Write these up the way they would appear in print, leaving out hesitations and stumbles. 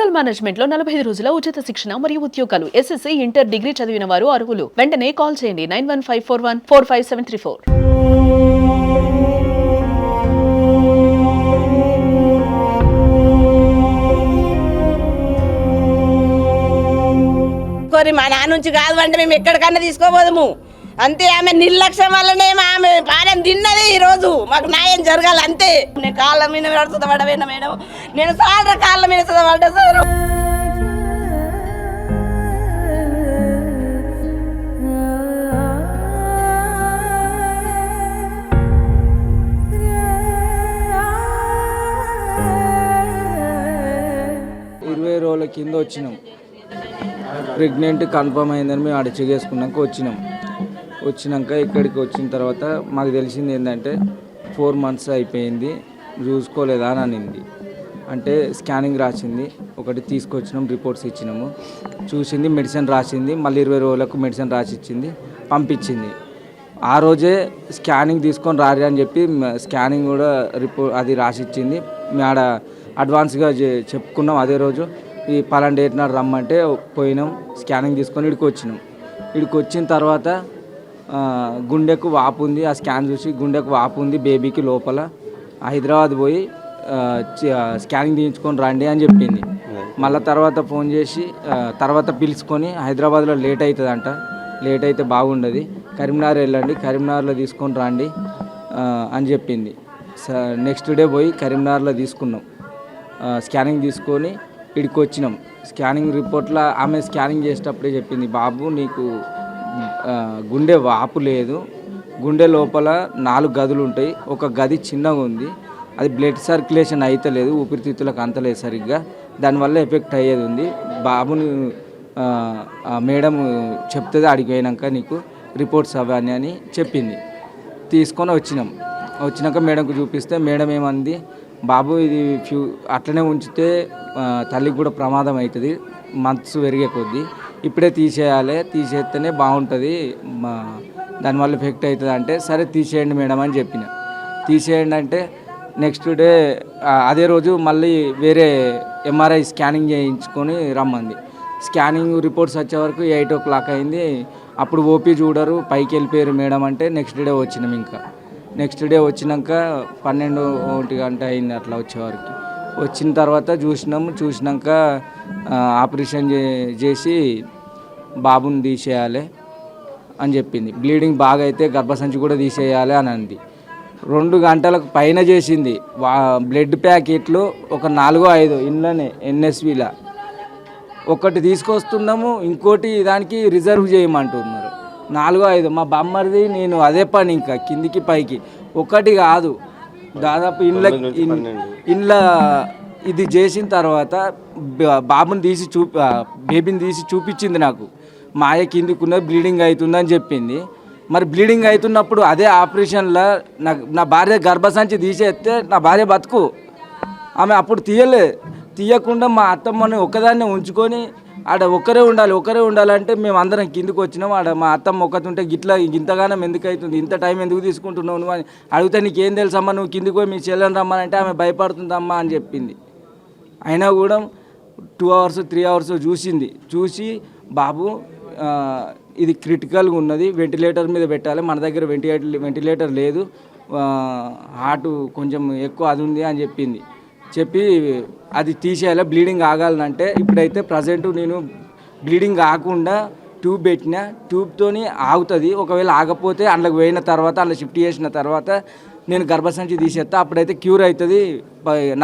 Hotel management లో 45 రోజుల ఉచిత శిక్షణ మరియు ఉద్యోగాలు. ఎస్ఎస్సీ, ఇంటర్, డిగ్రీ చదివిన వారు అర్హులు. వెంటనే కాల్ చేయండి 9154145734. మా నాన్న నుంచి కాదు అంటే మేము ఎక్కడికన్నా తీసుకోబోదుము అంతే. ఆమె నిర్లక్ష్యం వల్లనే ఆమె పాలన తిన్నది. ఈరోజు మాకు న్యాయం జరగాలి అంతే. నేను కాళ్ళ మీద పడవేనా మేడం, నేను సార్ కాళ్ళ మీద పడ్డా సార్. రోజుల కింద వచ్చినాం. ప్రెగ్నెంట్ కన్ఫర్మ్ అయిందని మేము అడిచి చేసుకున్నాక వచ్చినాక ఇక్కడికి వచ్చిన తర్వాత మాకు తెలిసింది ఏంటంటే 4 months అయిపోయింది, చూసుకోలేదా అని అనింది. అంటే స్కానింగ్ రాసింది, ఒకటి తీసుకొచ్చినాం, రిపోర్ట్స్ ఇచ్చినాము, చూసింది, మెడిసిన్ రాసింది, మళ్ళీ 20 రోజులకు మెడిసిన్ రాసి ఇచ్చింది, పంపించింది. ఆ రోజే స్కానింగ్ తీసుకొని రారి అని చెప్పి స్కానింగ్ కూడా అది రాసి ఇచ్చింది. ఆడ అడ్వాన్స్గా చెప్పుకున్నాం. అదే రోజు ఈ పలానా డేట్ నాడు రమ్మంటే పోయినాం, స్కానింగ్ తీసుకొని ఇక్కడికి వచ్చినాం. ఇక్కడికి వచ్చిన తర్వాత గుండెకు వాపు ఉంది. ఆ స్కాన్ చూసి గుండెకు వాపు ఉంది బేబీకి లోపల, హైదరాబాద్ పోయి స్కానింగ్ తీయించుకొని రండి అని చెప్పింది. మళ్ళీ తర్వాత ఫోన్ చేసి తర్వాత పిలుచుకొని హైదరాబాద్లో లేట్ అవుతుందంట, లేట్ అయితే బాగుండదు, కరీంనగర్ వెళ్ళండి, కరీంనగర్లో తీసుకొని రండి అని చెప్పింది. నెక్స్ట్ డే పోయి కరీంనగర్లో తీసుకున్నాం, స్కానింగ్ తీసుకొని ఇక్కడికి వచ్చినాం. స్కానింగ్ రిపోర్ట్లో ఆమె స్కానింగ్ చేసేటప్పుడే చెప్పింది, బాబు నీకు గుండె వాపు లేదు, గుండె లోపల 4 గదులు ఉంటాయి, ఒక గది చిన్నగా ఉంది, అది బ్లడ్ సర్క్యులేషన్ అయితలేదు, ఊపిరితిత్తులకు అంతలేదు సరిగ్గా, దానివల్ల ఎఫెక్ట్ అయ్యేది ఉంది, బాబుని మేడం చెప్తుంది అడిగిపోయినాక నీకు రిపోర్ట్స్ అవన్నీ అని చెప్పింది. తీసుకొని వచ్చినాక మేడంకు చూపిస్తే మేడం ఏమంది, బాబు ఇది అట్లనే ఉంచితే తల్లికి కూడా ప్రమాదం అవుతుంది, మంత్స్ పెరిగే కొద్దీ, ఇప్పుడే తీసేయాలి, తీసేస్తేనే బాగుంటుంది, దానివల్ల ఎఫెక్ట్ అవుతుంది అంటే సరే తీసేయండి మేడం అని చెప్పిన. తీసేయండి అంటే నెక్స్ట్ డే అదే రోజు మళ్ళీ వేరే ఎంఆర్ఐ స్కానింగ్ చేయించుకొని రమ్మంది. స్కానింగ్ రిపోర్ట్స్ వచ్చే వరకు 8 o'clock అయింది. అప్పుడు ఓపీ చూడరు, పైకి వెళ్ళిపోయారు మేడం అంటే నెక్స్ట్ డే వచ్చినాం. ఇంకా నెక్స్ట్ డే వచ్చినాక 12-1 గంట అయింది అట్లా వచ్చేవారికి. వచ్చిన తర్వాత చూసినాక ఆపరేషన్ చేసి బాబుని తీసేయాలి అని చెప్పింది. బ్లీడింగ్ బాగా అయితే గర్భసంచి కూడా తీసేయాలి అని అంది. 2 గంటలకు పైన చేసింది. బ్లడ్ ప్యాకెట్లు ఒక 4-5 ఇంట్లోనే ఎన్ఎస్విలా ఒకటి తీసుకొస్తున్నాము, ఇంకోటి దానికి రిజర్వ్ చేయమంటున్నారు. 4-5 మా బామ్మరిది నేను అదే పని, ఇంకా కిందికి పైకి ఒకటి కాదు, దాదాపు ఇండ్ల ఇది చేసిన తర్వాత బాబుని తీసి బేబీని తీసి చూపించింది నాకు. మాయ కిందికున్న బ్లీడింగ్ అవుతుందని చెప్పింది. మరి బ్లీడింగ్ అవుతున్నప్పుడు అదే ఆపరేషన్లో నా భార్య గర్భసంచి తీసేస్తే నా భార్య బతుకు. ఆమె అప్పుడు తీయకుండా మా అత్తమ్మని ఒక్కదాన్నే ఉంచుకొని ఆడ ఒక్కరే ఉండాలంటే మేము అందరం కిందికి వచ్చినాం. ఆడ మా అత్తమ్మ ఒక్కతుంటే ఇంతగానం ఎందుకు అవుతుంది, ఇంత టైం ఎందుకు తీసుకుంటున్నావు నువ్వు అని అడిగితే, నీకేం తెలుసమ్మా, నువ్వు కిందికి పోయి మీ చెల్లెని రమ్మనంటే ఆమె భయపడుతుందమ్మా అని చెప్పింది. అయినా కూడా 2 hours 3 hours చూసి బాబు ఇది క్రిటికల్గా ఉన్నది, వెంటిలేటర్ మీద పెట్టాలి, మన దగ్గర వెంటిలేటర్ లేదు, హార్ట్ కొంచెం ఎక్కువ అది ఉంది అని చెప్పి అది తీసేయాలి, బ్లీడింగ్ ఆగాలంటే. ఇప్పుడైతే ప్రజెంట్ నేను బ్లీడింగ్ ఆగకుండా ట్యూబ్ పెట్టిన, ట్యూబ్తోని ఆగుతుంది, ఒకవేళ ఆగపోతే అందులోకి పోయిన తర్వాత అందులో షిఫ్ట్ చేసిన తర్వాత నేను గర్భసంచి తీసేస్తా, అప్పుడైతే క్యూర్ అవుతుంది,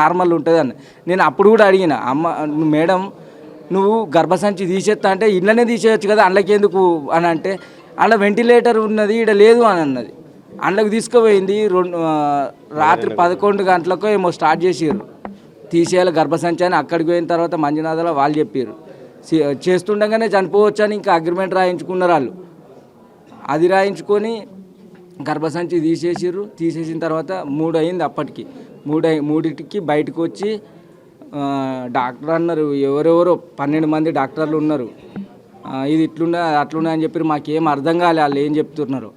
నార్మల్ ఉంటుంది అని. నేను అప్పుడు కూడా అడిగిన, అమ్మ మేడం నువ్వు గర్భసంచి తీసేస్తా అంటే ఇళ్ళనే తీసేయచ్చు కదా, అందులోకి ఎందుకు అని అంటే, అందులో వెంటిలేటర్ ఉన్నది ఇక్కడ లేదు అని అన్నది. అందులోకి తీసుకుపోయింది. రాత్రి 11 గంటలకు ఏమో స్టార్ట్ చేసారు తీసేయాలి గర్భసంచి అని. అక్కడికి పోయిన తర్వాత మంజునాథలో వాళ్ళు చెప్పారు చేస్తుండగానే చనిపోవచ్చు అని, ఇంకా అగ్రిమెంట్ రాయించుకున్నారు వాళ్ళు. అది రాయించుకొని గర్భసంచి తీసేసిన తర్వాత 3 అయింది. అప్పటికి 3కి బయటకు వచ్చి డాక్టర్ అన్నారు, ఎవరెవరో 12 మంది డాక్టర్లు ఉన్నారు, ఇది ఇట్లున్నా అట్లున్నా అని చెప్పి మాకేం అర్థం కాలే వాళ్ళు ఏం చెప్తున్నారు.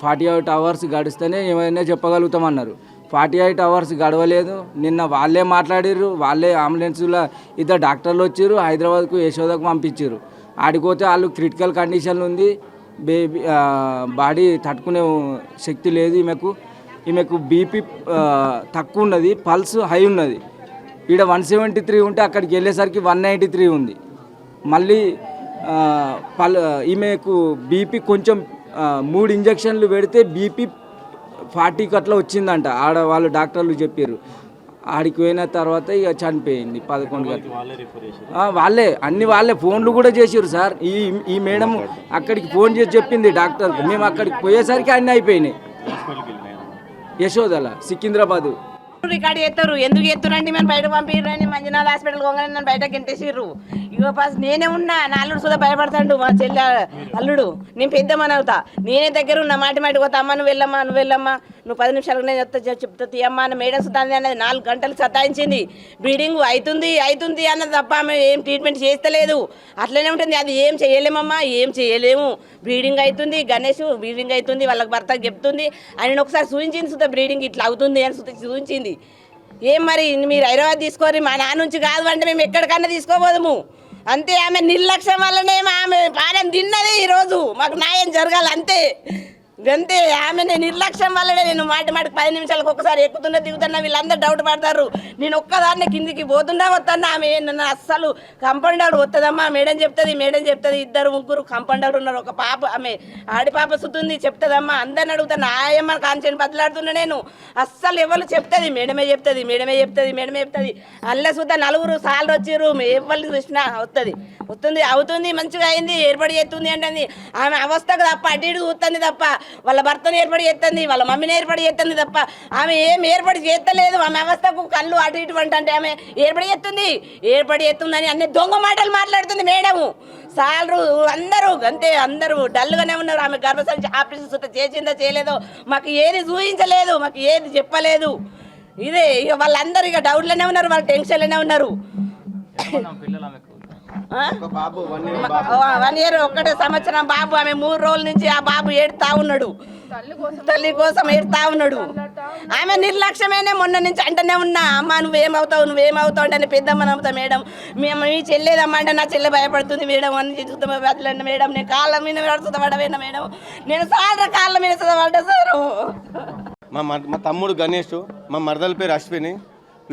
48 hours గడిస్తేనే ఏమైనా చెప్పగలుగుతామన్నారు. 48 అవర్స్ గడవలేదు. నిన్న వాళ్ళే మాట్లాడారు, వాళ్ళే అంబులెన్స్లో ఇద్దరు డాక్టర్లు వచ్చారు, హైదరాబాద్కు యశోదకు పంపించారు. ఆడిపోతే వాళ్ళు క్రిటికల్ కండిషన్ ఉంది, బేబీ బాడీ తట్టుకునే శక్తి లేదు. ఈమెకు బీపీ తక్కువ ఉన్నది, పల్స్ హై ఉన్నది. ఈడ 173 ఉంటే అక్కడికి వెళ్ళేసరికి 193 ఉంది. మళ్ళీ ఈమెకు బీపీ కొంచెం 3 ఇంజక్షన్లు పెడితే బీపీ 40 అట్లా వచ్చిందంట. వాళ్ళు డాక్టర్లు చెప్పారు. ఆడికి పోయిన తర్వాత ఇక చనిపోయింది 11 గంటలు. వాళ్ళే ఫోన్లు కూడా చేసారు సార్. ఈ మేడం అక్కడికి ఫోన్ చేసి చెప్పింది డాక్టర్కి. మేము అక్కడికి పోయేసరికి అన్నీ అయిపోయినాయి. యశోదల సికింద్రాబాద్ రికార్డు చేస్తారు. ఎందుకు చేస్తారండి? మనం బయట పంపిర్రని మంజునాథ్ హాస్పిటల్ పోగానే నన్ను బయటకు గెంటేసిర్రు. ఇగో ఫస్ట్ నేనే ఉన్నా, నా అల్లుడు సుధా భయపడతాడు, మా చెల్లె అల్లుడు. నేను పెద్దమ్మని అవుతా, నేనే దగ్గర ఉన్నా. మాటి పోతా, అమ్మ నువ్వు వెళ్ళమ్మా నువ్వు 10 నిమిషాలకు నేను చెప్తా తీయమ్మా అని మేడం సుతాంది అనేది 4 గంటలు సతాయించింది. బ్లీడింగ్ అవుతుంది అన్నది తప్ప ఆమె ఏం ట్రీట్మెంట్ చేస్తలేదు. అట్లనే ఉంటుంది. అది ఏం చేయలేమమ్మా, ఏం చేయలేము. బ్లీడింగ్ అవుతుంది, గణేష్ బ్లీడింగ్ అవుతుంది, వాళ్ళకి భర్తకు చెప్తుంది. ఆయన ఒకసారి చూపించింది సుతా బ్లీడింగ్ ఇట్లా అవుతుంది అని చూపించింది. ఏం మరి మీరు హైదరాబాద్ తీసుకోరు, మా నాన్న నుంచి కాదు అంటే మేము ఎక్కడికన్నా తీసుకోబోదుము. అంతే. ఆమె నిర్లక్ష్యం వల్లనే ఆమె పాలన తిన్నది. ఈరోజు మాకు న్యాయం జరగాలి అంతే. అంతే. ఆమె నిర్లక్ష్యం వల్లనే నేను మాటికి 10 నిమిషాలకు ఒకసారి ఎక్కుతున్నా దిగుతున్నా. వీళ్ళందరూ డౌట్ పడతారు. నేను ఒక్కదాన్నే కిందికి పోతున్నా వస్తున్నా. ఆమె నన్ను అస్సలు కంపౌండర్ వస్తుందమ్మా, మేడం చెప్తుంది. 2 ముగ్గురు కంపౌండర్ ఉన్నారు. ఒక పాప ఆమె ఆడిపాప సుతుంది చెప్తుందమ్మా. అందరిని అడుగుతాను. ఆయమ్మ కాన్సెంట్ బదిలాడుతున్నా నేను. అస్సలు ఎవరు చెప్తుంది, మేడమే చెప్తుంది. అల్ల సుద్దా 4 సార్లు వచ్చారు. ఎవరు చూసినా వస్తుంది అవుతుంది, మంచిగా అయింది, ఏర్పడి చేస్తుంది అంటే ఆమె అవస్థకు తప్ప అటు ఇటు చూస్తుంది తప్ప వాళ్ళ భర్తను ఏర్పడి చేస్తుంది, వాళ్ళ మమ్మీని ఏర్పడి చేస్తుంది తప్ప ఆమె ఏం ఏర్పడి చేస్తలేదు. ఆమె అవస్థకు కళ్ళు అటు ఇటు అంటే ఆమె ఏర్పడి చేస్తుందని అన్ని దొంగ మాటలు మాట్లాడుతుంది మేడము. సార్లు అందరూ అంతే, అందరూ డల్గానే ఉన్నారు. ఆమె గర్భసంచి ఆపరేషన్ సుత చేసిందో చేయలేదో మాకు ఏది చూపించలేదు, మాకు ఏది చెప్పలేదు. ఇదే ఇక వాళ్ళందరూ ఇక డౌట్లోనే ఉన్నారు, వాళ్ళు టెన్షన్లోనే ఉన్నారు. 1 ఇయర్ 1 సంవత్సరం బాబు. ఆమె 3 రోజుల నుంచి ఆ బాబు ఏడుతా ఉన్నాడు, తల్లి కోసం ఏడుతా ఉన్నాడు. ఆమె నిర్లక్ష్యమేనే. మొన్న నుంచి అంటనే ఉన్నా, అమ్మ నువ్వేమవుతావు అంటే పెద్దమ్మని అవుతా మేడం, మేము మీ చెల్లేదమ్మా అంటే నా చెల్లె భయపడుతుంది మేడం అని చూద్దాం మేడం. నేను కాళ్ళ మీద పడవేనా మేడం, నేను సార్ కాళ్ళ మీద పడ్డా సారు. మా తమ్ముడు గణేష్, మా మరదల పేరు అశ్విని.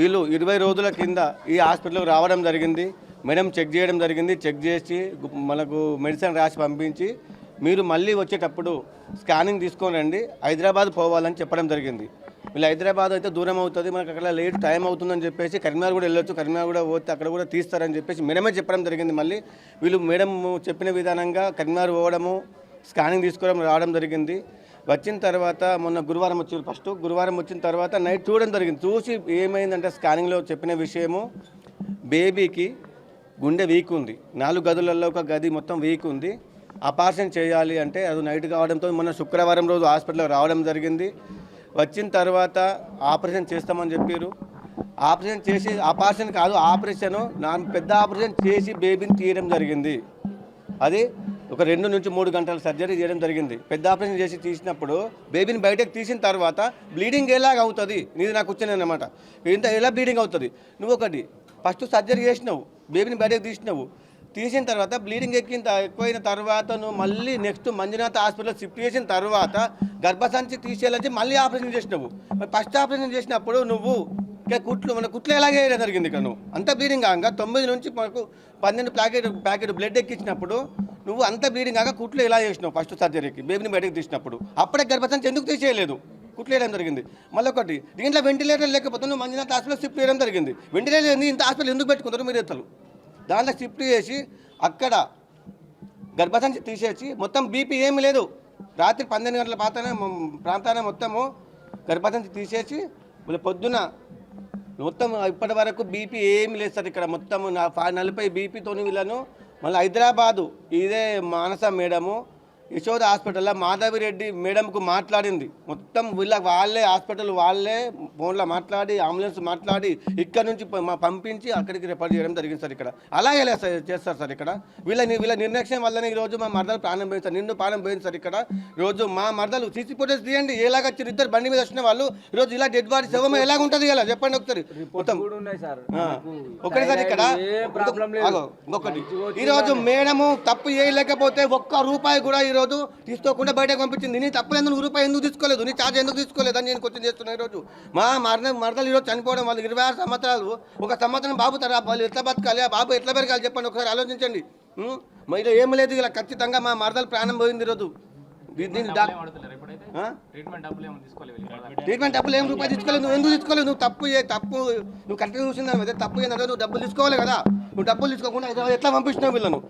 వీళ్ళు 20 రోజుల కింద ఈ హాస్పిటల్కి రావడం జరిగింది. మేడం చెక్ చేయడం జరిగింది. చెక్ చేసి మనకు మెడిసిన్ రాసి పంపించి మీరు మళ్ళీ వచ్చేటప్పుడు స్కానింగ్ తీసుకొని రండి, హైదరాబాద్ పోవాలని చెప్పడం జరిగింది. వీళ్ళు హైదరాబాద్ అయితే దూరం అవుతుంది, మనకు అక్కడ లేట్ టైం అవుతుందని చెప్పేసి కరీంనగర్ కూడా వెళ్ళొచ్చు, కరీంనగర్ కూడా పోతే అక్కడ కూడా తీస్తారని చెప్పేసి మేడమే చెప్పడం జరిగింది. మళ్ళీ వీళ్ళు మేడం చెప్పిన విధానంగా కరీంనగర్ పోవడము, స్కానింగ్ తీసుకోవడం రావడం జరిగింది. వచ్చిన తర్వాత మొన్న గురువారం వచ్చారు. ఫస్ట్ గురువారం వచ్చిన తర్వాత నైట్ చూడడం జరిగింది. చూసి ఏమైందంటే స్కానింగ్లో చెప్పిన విషయము, బేబీకి గుండె వీక్ ఉంది, 4 గదులలో ఒక గది మొత్తం వీక్ ఉంది, ఆపరేషన్ చేయాలి అంటే అది నైట్ కావడంతో మొన్న శుక్రవారం రోజు హాస్పిటల్కి రావడం జరిగింది. వచ్చిన తర్వాత ఆపరేషన్ చేస్తామని చెప్పారు. ఆపరేషన్ పెద్ద ఆపరేషన్ చేసి బేబీని తీయడం జరిగింది. అది ఒక 2 నుంచి 3 గంటల సర్జరీ చేయడం జరిగింది. పెద్ద ఆపరేషన్ చేసి తీసినప్పుడు బేబీని బయటకు తీసిన తర్వాత బ్లీడింగ్ ఎలాగ అవుతుంది, నీది నాకు వచ్చింది అన్నమాట. ఎలా బ్లీడింగ్ అవుతుంది? నువ్వు ఒకటి ఫస్ట్ సర్జరీ చేసినావు, బేబీని బయటకు తీసిన తర్వాత బ్లీడింగ్ ఎక్కువైన తర్వాత నువ్వు మళ్ళీ నెక్స్ట్ మంజునాథ్ హాస్పిటల్ షిఫ్ట్ చేసిన తర్వాత గర్భసంచి తీసేయాలని మళ్ళీ ఆపరేషన్ చేసినావు. ఫస్ట్ ఆపరేషన్ చేసినప్పుడు నువ్వు మన కుట్లు ఎలాగే జరిగింది ఇక్కడ. నువ్వు అంత బ్లీడింగ్ కాగా 9 నుంచి మనకు 12 ప్యాకెట్ బ్లడ్ ఎక్కించినప్పుడు నువ్వు అంత బ్లీడింగ్ కాగా కుట్లు ఎలా చేసినావు ఫస్ట్ సర్జరీకి బేబీని బయటకు తీసినప్పుడు. అప్పుడే గర్భసంచి ఎందుకు తీసేయలేదు? కుట్లు వేయడం జరిగింది. మళ్ళీ ఒకటి దీంట్లో వెంటిలేటర్ లేకపోతే నువ్వు మంజునాథ్ హాస్పిటల్ షిఫ్ట్ చేయడం జరిగింది. వెంటిలేటర్ ఇంత హాస్పిటల్ ఎందుకు పెట్టుకుంటారు మీరు ఎత్తలు? దాంట్లో షిఫ్ట్ చేసి అక్కడ గర్భసంచి తీసేసి మొత్తం బీపీ ఏమి లేదు, రాత్రి 12 గంటల ప్రాంతాన మొత్తము గర్భసంచి తీసేసి పొద్దున మొత్తం ఇప్పటి వరకు బీపీ ఏమి లేదు సార్. ఇక్కడ మొత్తము 40 బీపీతో వీళ్ళను మళ్ళీ హైదరాబాదు ఇదే మానస మేడము యశోద హాస్పిటల్లో మాధవిరెడ్డి మేడంకు మాట్లాడింది. మొత్తం వాళ్ళే హాస్పిటల్ వాళ్ళే ఫోన్లో మాట్లాడి అంబులెన్స్ మాట్లాడి ఇక్కడ నుంచి పంపించి అక్కడికి రిఫర్ చేయడం జరిగింది సార్. ఇక్కడ అలా ఎలా చేస్తారు సార్? ఇక్కడ వీళ్ళ నిర్లక్ష్యం వల్లనే ఈరోజు మా మరదలు ప్రాణం పోయింది సార్. నిండు ప్రాణం పోయింది సార్. ఇక్కడ రోజు మా మరదలు సీసీ ఫోటోస్ తీయండి, ఎలాగ వచ్చారు ఇద్దరు బండి మీద వచ్చిన వాళ్ళు. ఈరోజు ఇలా డెడ్ బాడీ శవం ఎలాగ ఉంటుంది ఇలా చెప్పండి ఒకసారి. మొత్తం ఒకటి సార్ ఇక్కడ ఇంకొకటి, ఈరోజు మేడము తప్పు చేయలేకపోతే ఒక్క రూపాయి కూడా ఈరోజు తీసుకోకుండా బయటకు పంపించింది. నీ తప్పలేదు, నువ్వు రూపాయి ఎందుకు తీసుకోలేదు, నీ ఛార్జ్ ఎందుకు తీసుకోలేదు అని నేను క్వశ్చన్ చేస్తున్నాను. ఈరోజు మా మరదలు ఈరోజు చనిపోవడం వాళ్ళు 26 సంవత్సరాలు, ఒక సంవత్సరం బాబు తర వాళ్ళు ఎట్లా బతకాలి, ఆ బాబు ఎట్లా పెరగాలి చెప్పండి ఒకసారి ఆలోచించండి. మరి ఏం లేదు, ఇలా ఖచ్చితంగా మా మరదలు ప్రాణం పోయింది ఈరోజు. ట్రీట్మెంట్ డబ్బులు ఏం రూపాయి తీసుకోలేదు, నువ్వు ఎందుకు తీసుకోలేదు? నువ్వు తప్పు నువ్వు కరెక్ట్గా చూసిందా అదే తప్పు ఏంటంటే నువ్వు డబ్బులు తీసుకోవాలి కదా. నువ్వు డబ్బులు తీసుకోకుండా ఎట్లా పంపిస్తున్నావు వీళ్ళను?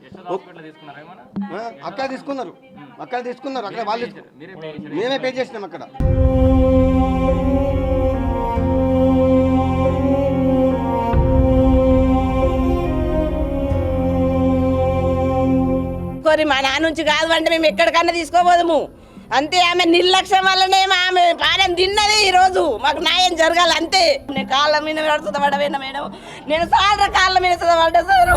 అక్కడ తీసుకున్నారు అక్కడ వాళ్ళు మేమే పే చేసినాం అక్కడ. మా నాన్న నుంచి కాదు అంటే మేము ఎక్కడికన్నా తీసుకోబోదుము. అంతే, ఆమె నిర్లక్ష్యం వల్లనే ఆమె పాలన తిన్నది. ఈరోజు మాకు న్యాయం జరగాలి అంతే. నేను కాళ్ళ మీద పడుతుందా పడవేనా మేడం? నేను చాలా కాళ్ళ మీద పడ్డా సార్.